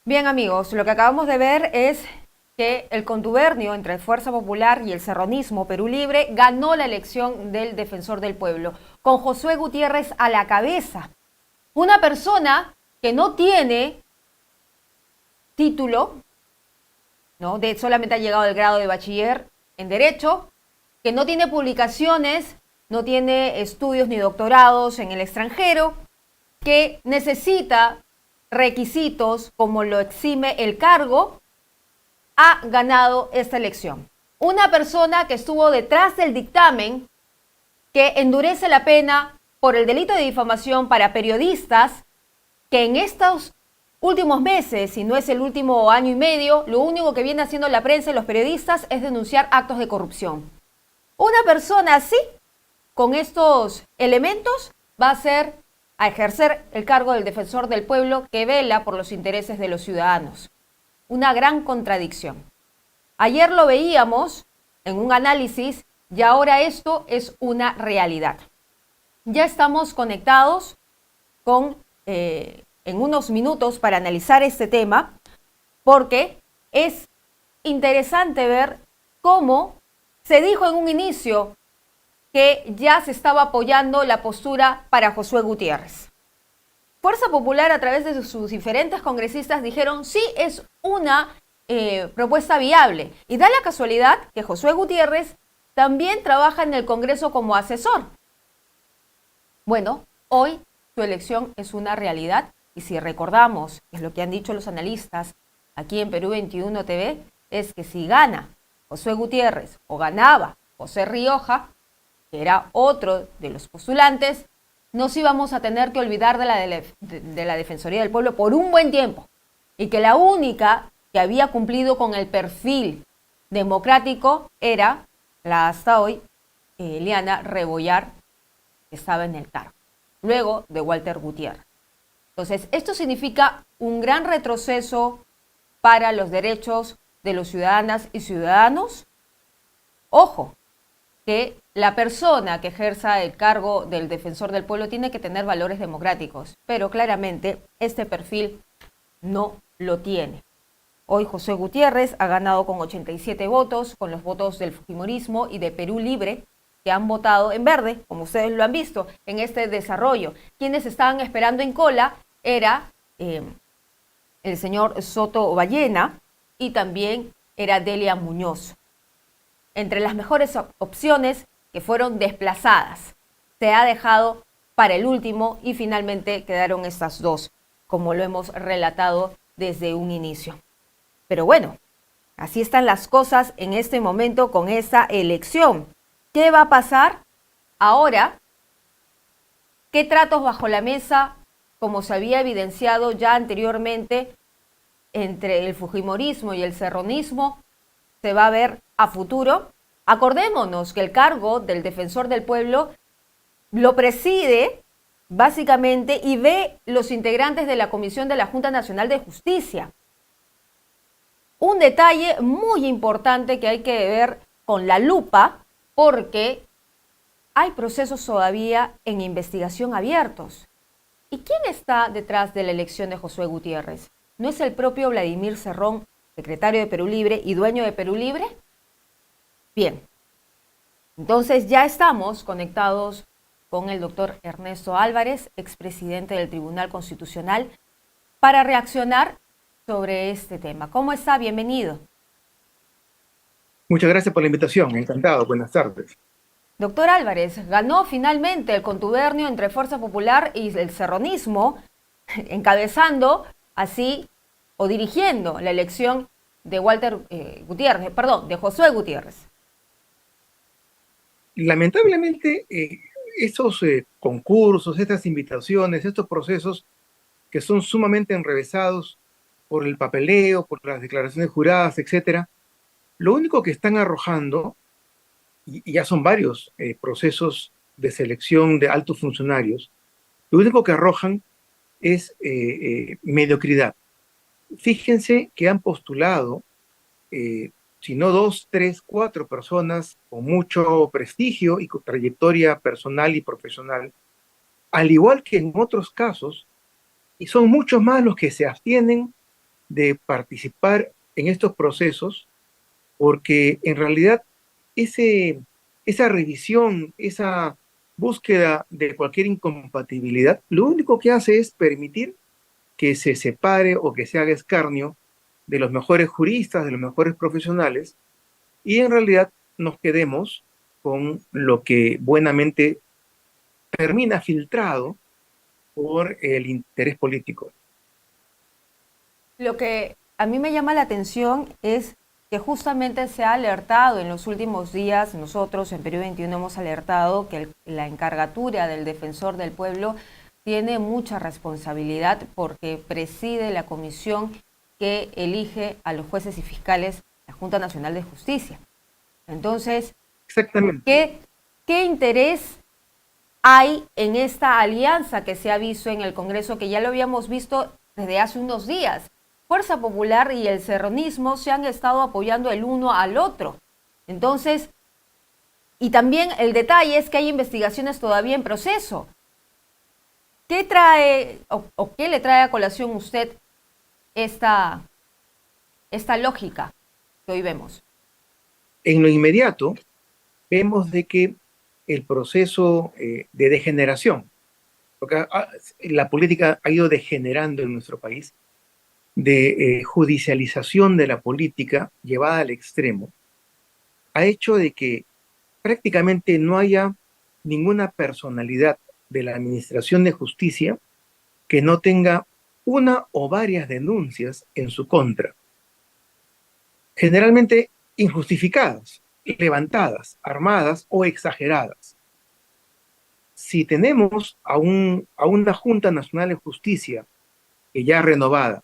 Bien, amigos, lo que acabamos de ver es que el contubernio entre Fuerza Popular y el serronismo Perú Libre ganó la elección del defensor del pueblo, con Josué Gutiérrez a la cabeza. Una persona que no tiene título, ¿no? Solamente ha llegado al grado de bachiller en Derecho, que no tiene publicaciones, no tiene estudios ni doctorados en el extranjero, que necesita requisitos como lo exime el cargo, ha ganado esta elección. Una persona que estuvo detrás del dictamen que endurece la pena por el delito de difamación para periodistas que en estos últimos meses, si no es el último año y medio, lo único que viene haciendo la prensa y los periodistas es denunciar actos de corrupción. Una persona así, con estos elementos, va a ejercer el cargo del defensor del pueblo que vela por los intereses de los ciudadanos. Una gran contradicción. Ayer lo veíamos en un análisis y ahora esto es una realidad. Ya estamos conectados en unos minutos para analizar este tema, porque es interesante ver cómo se dijo en un inicio que ya se estaba apoyando la postura para Josué Gutiérrez. Fuerza Popular, a través de sus diferentes congresistas, dijeron sí, es una propuesta viable. Y da la casualidad que Josué Gutiérrez también trabaja en el Congreso como asesor. Bueno, hoy su elección es una realidad y si recordamos, es lo que han dicho los analistas aquí en Perú 21 TV, es que si gana Josué Gutiérrez o ganaba José Rioja, que era otro de los postulantes, nos íbamos a tener que olvidar de la Defensoría del Pueblo por un buen tiempo. Y que la única que había cumplido con el perfil democrático era la hasta hoy Eliana Rebollar, que estaba en el cargo, luego de Walter Gutiérrez. Entonces, esto significa un gran retroceso para los derechos de los ciudadanas y ciudadanos. Ojo, que la persona que ejerza el cargo del defensor del pueblo tiene que tener valores democráticos, pero claramente este perfil no lo tiene. Hoy José Gutiérrez ha ganado con 87 votos, con los votos del Fujimorismo y de Perú Libre, que han votado en verde, como ustedes lo han visto, en este desarrollo. Quienes estaban esperando en cola era el señor Soto Ballena y también era Delia Muñoz. Entre las mejores opciones que fueron desplazadas, se ha dejado para el último y finalmente quedaron estas dos, como lo hemos relatado desde un inicio. Pero bueno, así están las cosas en este momento con esta elección. ¿Qué va a pasar ahora? ¿Qué tratos bajo la mesa, como se había evidenciado ya anteriormente entre el fujimorismo y el serronismo, se va a ver a futuro? Acordémonos que el cargo del defensor del pueblo lo preside básicamente y ve los integrantes de la Comisión de la Junta Nacional de Justicia. Un detalle muy importante que hay que ver con la lupa, porque hay procesos todavía en investigación abiertos. ¿Y quién está detrás de la elección de Josué Gutiérrez? ¿No es el propio Vladimir Cerrón, secretario de Perú Libre y dueño de Perú Libre? Bien, entonces ya estamos conectados con el doctor Ernesto Álvarez, expresidente del Tribunal Constitucional, para reaccionar sobre este tema. ¿Cómo está? Bienvenido. Muchas gracias por la invitación, encantado, buenas tardes. Doctor Álvarez, ganó finalmente el contubernio entre Fuerza Popular y el serronismo, encabezando así o dirigiendo la elección de Walter Gutiérrez, perdón, de Josué Gutiérrez. Lamentablemente, esos concursos, estas invitaciones, estos procesos que son sumamente enrevesados por el papeleo, por las declaraciones juradas, etcétera, lo único que están arrojando, y ya son varios procesos de selección de altos funcionarios, lo único que arrojan es mediocridad. Fíjense que han postulado si no dos, tres, cuatro personas con mucho prestigio y con trayectoria personal y profesional, al igual que en otros casos, y son muchos más los que se abstienen de participar en estos procesos, porque en realidad esa revisión, esa búsqueda de cualquier incompatibilidad, lo único que hace es permitir que se separe o que se haga escarnio de los mejores juristas, de los mejores profesionales, y en realidad nos quedemos con lo que buenamente termina filtrado por el interés político. Lo que a mí me llama la atención es que justamente se ha alertado en los últimos días, nosotros en Perú 21 hemos alertado que la encargatura del defensor del pueblo tiene mucha responsabilidad porque preside la comisión que elige a los jueces y fiscales la Junta Nacional de Justicia. Entonces, Exactamente. ¿qué interés hay en esta alianza que se ha visto en el Congreso, que ya lo habíamos visto desde hace unos días? Fuerza Popular y el serronismo se han estado apoyando el uno al otro. Entonces, y también el detalle es que hay investigaciones todavía en proceso. ¿Qué trae o qué le trae a colación usted esta, esta lógica que hoy vemos? En lo inmediato, vemos de que el proceso de degeneración, porque la política ha ido degenerando en nuestro país, de judicialización de la política llevada al extremo, ha hecho de que prácticamente no haya ninguna personalidad de la Administración de Justicia que no tenga una o varias denuncias en su contra, generalmente injustificadas, levantadas, armadas o exageradas. Si tenemos a una Junta Nacional de Justicia que ya renovada,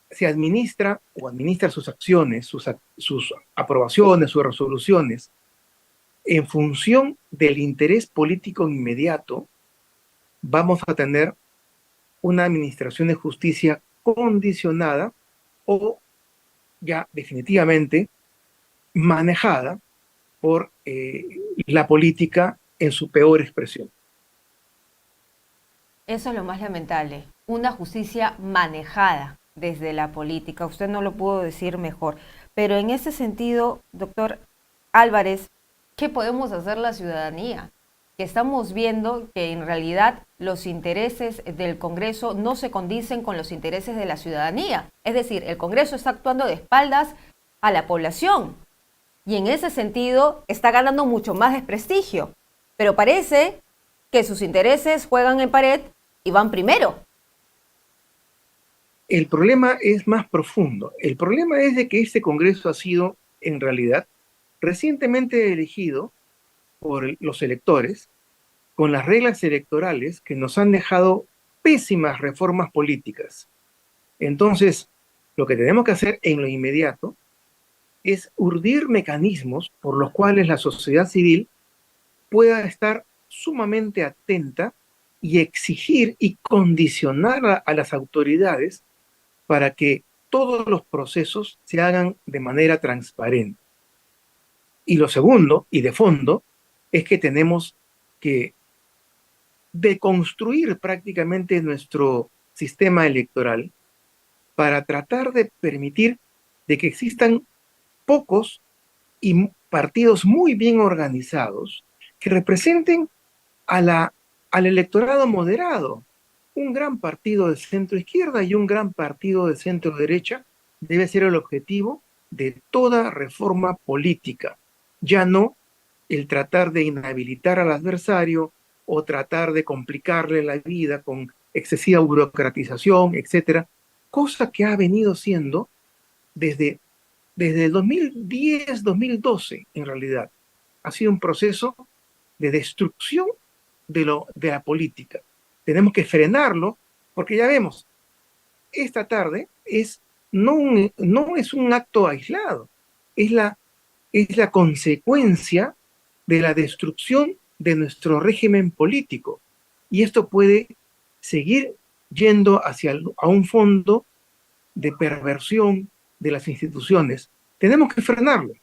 se administra o administra sus acciones, sus aprobaciones, sus resoluciones, en función del interés político inmediato, vamos a tener una administración de justicia condicionada o ya definitivamente manejada por la política en su peor expresión. Eso es lo más lamentable, una justicia manejada desde la política. Usted no lo pudo decir mejor. Pero en ese sentido, doctor Álvarez, ¿qué podemos hacer la ciudadanía? Que estamos viendo que en realidad los intereses del Congreso no se condicen con los intereses de la ciudadanía. Es decir, el Congreso está actuando de espaldas a la población y en ese sentido está ganando mucho más desprestigio. Pero parece que sus intereses juegan en pared y van primero. El problema es más profundo. El problema es de que este Congreso ha sido, en realidad, recientemente elegido por los electores con las reglas electorales que nos han dejado pésimas reformas políticas. Entonces, lo que tenemos que hacer en lo inmediato es urdir mecanismos por los cuales la sociedad civil pueda estar sumamente atenta y exigir y condicionar a las autoridades para que todos los procesos se hagan de manera transparente. Y lo segundo, y de fondo, es que tenemos que deconstruir prácticamente nuestro sistema electoral para tratar de permitir de que existan pocos y partidos muy bien organizados que representen al electorado moderado. Un gran partido de centro izquierda y un gran partido de centro derecha debe ser el objetivo de toda reforma política, ya no el tratar de inhabilitar al adversario o tratar de complicarle la vida con excesiva burocratización, etcétera, cosa que ha venido siendo desde, desde el 2010-2012, en realidad. Ha sido un proceso de destrucción de la política. Tenemos que frenarlo porque ya vemos, esta tarde no es un acto aislado, es es la consecuencia de la destrucción de nuestro régimen político. Y esto puede seguir yendo a un fondo de perversión de las instituciones. Tenemos que frenarlo,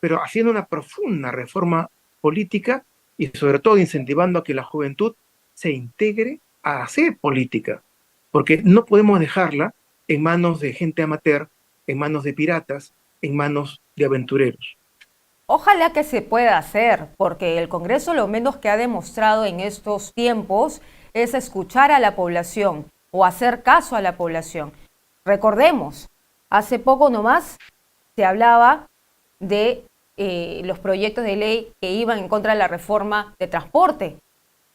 pero haciendo una profunda reforma política y sobre todo incentivando a que la juventud se integre a hacer política, porque no podemos dejarla en manos de gente amateur, en manos de piratas, en manos de aventureros. Ojalá que se pueda hacer, porque el Congreso lo menos que ha demostrado en estos tiempos es escuchar a la población o hacer caso a la población. Recordemos, hace poco nomás se hablaba de los proyectos de ley que iban en contra de la reforma de transporte.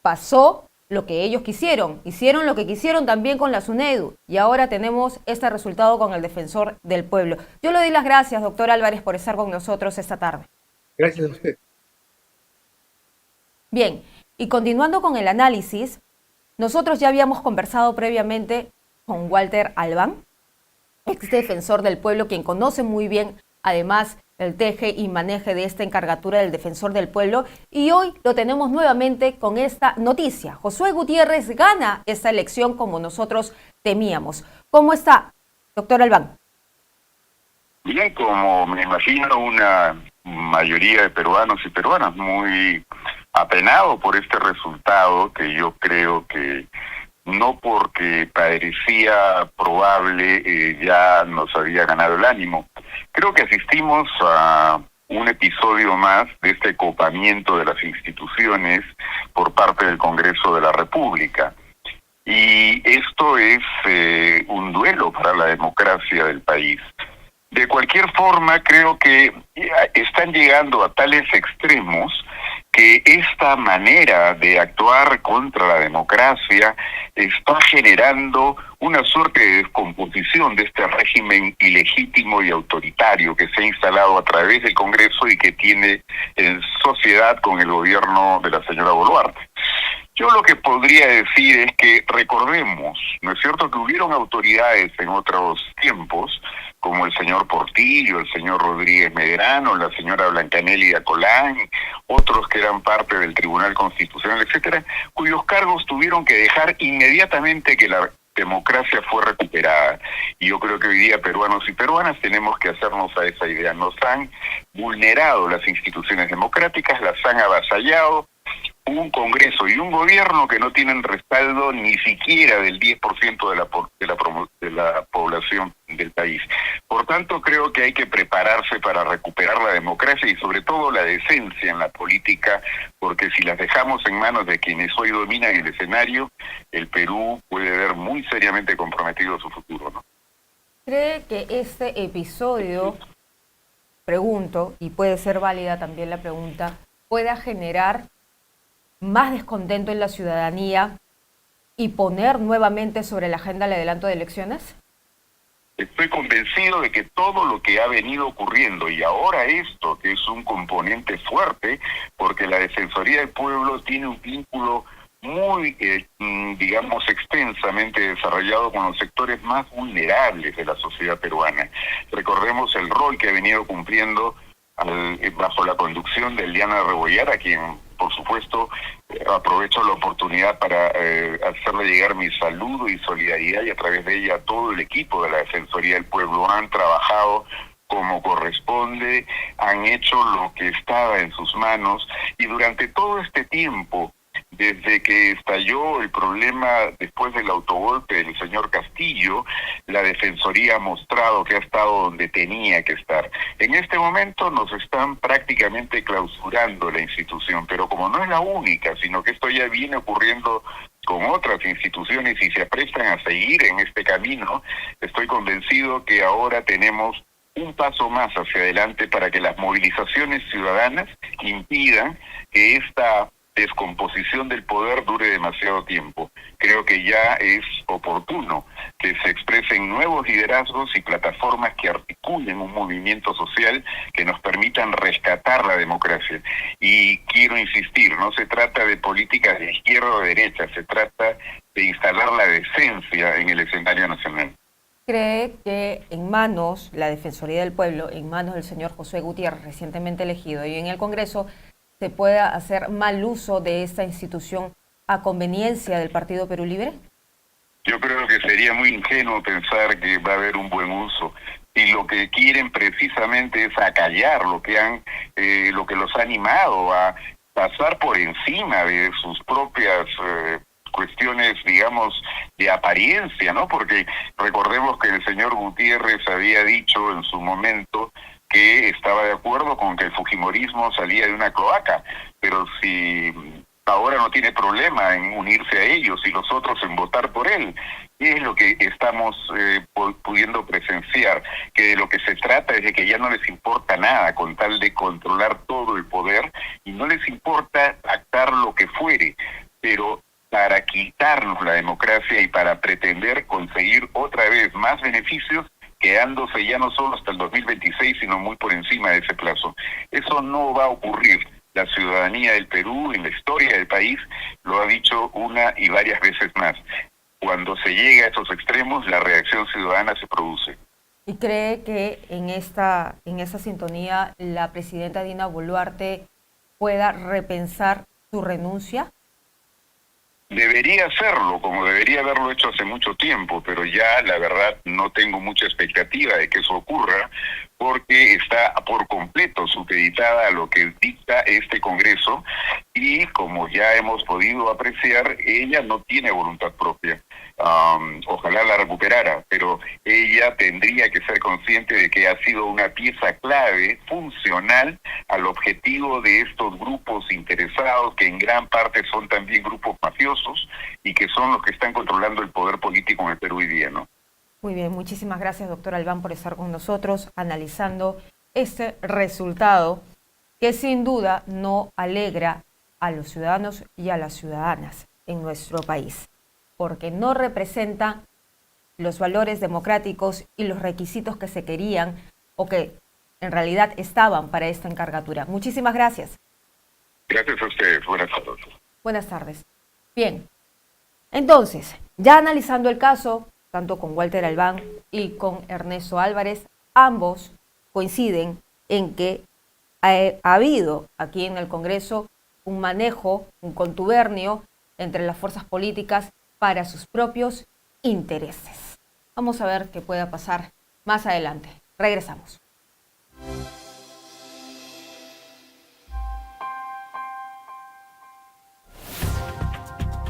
Pasó lo que ellos quisieron, hicieron lo que quisieron también con la SUNEDU y ahora tenemos este resultado con el defensor del pueblo. Yo le doy las gracias, doctor Álvarez, por estar con nosotros esta tarde. Gracias a usted. Bien, y continuando con el análisis, nosotros ya habíamos conversado previamente con Walter Albán, ex defensor del pueblo, quien conoce muy bien, además, el teje y maneje de esta encargatura del defensor del pueblo, y hoy lo tenemos nuevamente con esta noticia. Josué Gutiérrez gana esta elección como nosotros temíamos. ¿Cómo está, doctor Albán? Bien, como me imagino una mayoría de peruanos y peruanas muy apenado por este resultado, que yo creo que no porque parecía probable ya nos había ganado el ánimo. Creo que asistimos a un episodio más de este copamiento de las instituciones por parte del Congreso de la República. Y esto es un duelo para la democracia del país. De cualquier forma, creo que están llegando a tales extremos que esta manera de actuar contra la democracia está generando una suerte de descomposición de este régimen ilegítimo y autoritario que se ha instalado a través del Congreso y que tiene en sociedad con el gobierno de la señora Boluarte. Yo lo que podría decir es que recordemos, ¿no es cierto?, que hubieron autoridades en otros tiempos, como el señor Portillo, el señor Rodríguez Medrano, la señora Blancanelli Acolán, otros que eran parte del Tribunal Constitucional, etcétera, cuyos cargos tuvieron que dejar inmediatamente que la democracia fue recuperada. Y yo creo que hoy día peruanos y peruanas tenemos que hacernos a esa idea. Nos han vulnerado las instituciones democráticas, las han avasallado, un Congreso y un gobierno que no tienen respaldo ni siquiera del 10% de la población del país. Por tanto, creo que hay que prepararse para recuperar la democracia y sobre todo la decencia en la política, porque si las dejamos en manos de quienes hoy dominan el escenario, el Perú puede ver muy seriamente comprometido su futuro, ¿no? ¿Cree que este episodio, pregunto, y puede ser válida también la pregunta, pueda generar más descontento en la ciudadanía y poner nuevamente sobre la agenda el adelanto de elecciones? Estoy convencido de que todo lo que ha venido ocurriendo y ahora esto, que es un componente fuerte, porque la Defensoría del Pueblo tiene un vínculo muy, digamos, extensamente desarrollado con los sectores más vulnerables de la sociedad peruana. Recordemos el rol que ha venido cumpliendo bajo la conducción de Eliana Rebollar, a quien, por supuesto, aprovecho la oportunidad para hacerle llegar mi saludo y solidaridad, y a través de ella a todo el equipo de la Defensoría del Pueblo. Han trabajado como corresponde, han hecho lo que estaba en sus manos, y durante todo este tiempo, desde que estalló el problema después del autogolpe del señor Castillo, la Defensoría ha mostrado que ha estado donde tenía que estar. En este momento nos están prácticamente clausurando la institución, pero como no es la única, sino que esto ya viene ocurriendo con otras instituciones y se aprestan a seguir en este camino, estoy convencido que ahora tenemos un paso más hacia adelante para que las movilizaciones ciudadanas impidan que esta descomposición del poder dure demasiado tiempo. Creo que ya es oportuno que se expresen nuevos liderazgos y plataformas que articulen un movimiento social que nos permitan rescatar la democracia. Y quiero insistir, no se trata de políticas de izquierda o derecha, se trata de instalar la decencia en el escenario nacional. ¿Cree que en manos, la Defensoría del Pueblo, en manos del señor Josué Gutiérrez, recientemente elegido, y en el Congreso, se pueda hacer mal uso de esta institución a conveniencia del Partido Perú Libre? Yo creo que sería muy ingenuo pensar que va a haber un buen uso. Y lo que quieren precisamente es acallar lo que los ha animado a pasar por encima de sus propias cuestiones, digamos, de apariencia, ¿no? Porque recordemos que el señor Gutiérrez había dicho en su momento que estaba de acuerdo con que el fujimorismo salía de una cloaca, pero si ahora no tiene problema en unirse a ellos y los otros en votar por él. Y es lo que estamos pudiendo presenciar, que de lo que se trata es de que ya no les importa nada con tal de controlar todo el poder y no les importa pactar lo que fuere, pero para quitarnos la democracia y para pretender conseguir otra vez más beneficios, quedándose ya no solo hasta el 2026, sino muy por encima de ese plazo. Eso no va a ocurrir. La ciudadanía del Perú, en la historia del país, lo ha dicho una y varias veces más. Cuando se llega a estos extremos, la reacción ciudadana se produce. ¿Y cree que en esta sintonía la presidenta Dina Boluarte pueda repensar su renuncia? Debería hacerlo, como debería haberlo hecho hace mucho tiempo, pero ya la verdad no tengo mucha expectativa de que eso ocurra, porque está por completo supeditada a lo que dicta este Congreso y, como ya hemos podido apreciar, ella no tiene voluntad propia. Ojalá la recuperara, pero ella tendría que ser consciente de que ha sido una pieza clave, funcional, al objetivo de estos grupos interesados, que en gran parte son también grupos mafiosos y que son los que están controlando el poder político en el Perú hoy día, ¿no? Muy bien, muchísimas gracias, doctor Albán, por estar con nosotros analizando este resultado que sin duda no alegra a los ciudadanos y a las ciudadanas en nuestro país, porque no representa los valores democráticos y los requisitos que se querían o que en realidad estaban para esta encargatura. Muchísimas gracias. Gracias a ustedes. Buenas tardes. Buenas tardes. Bien, entonces, ya analizando el caso, tanto con Walter Albán y con Ernesto Álvarez, ambos coinciden en que ha habido aquí en el Congreso un manejo, un contubernio entre las fuerzas políticas para sus propios intereses. Vamos a ver qué pueda pasar más adelante. Regresamos.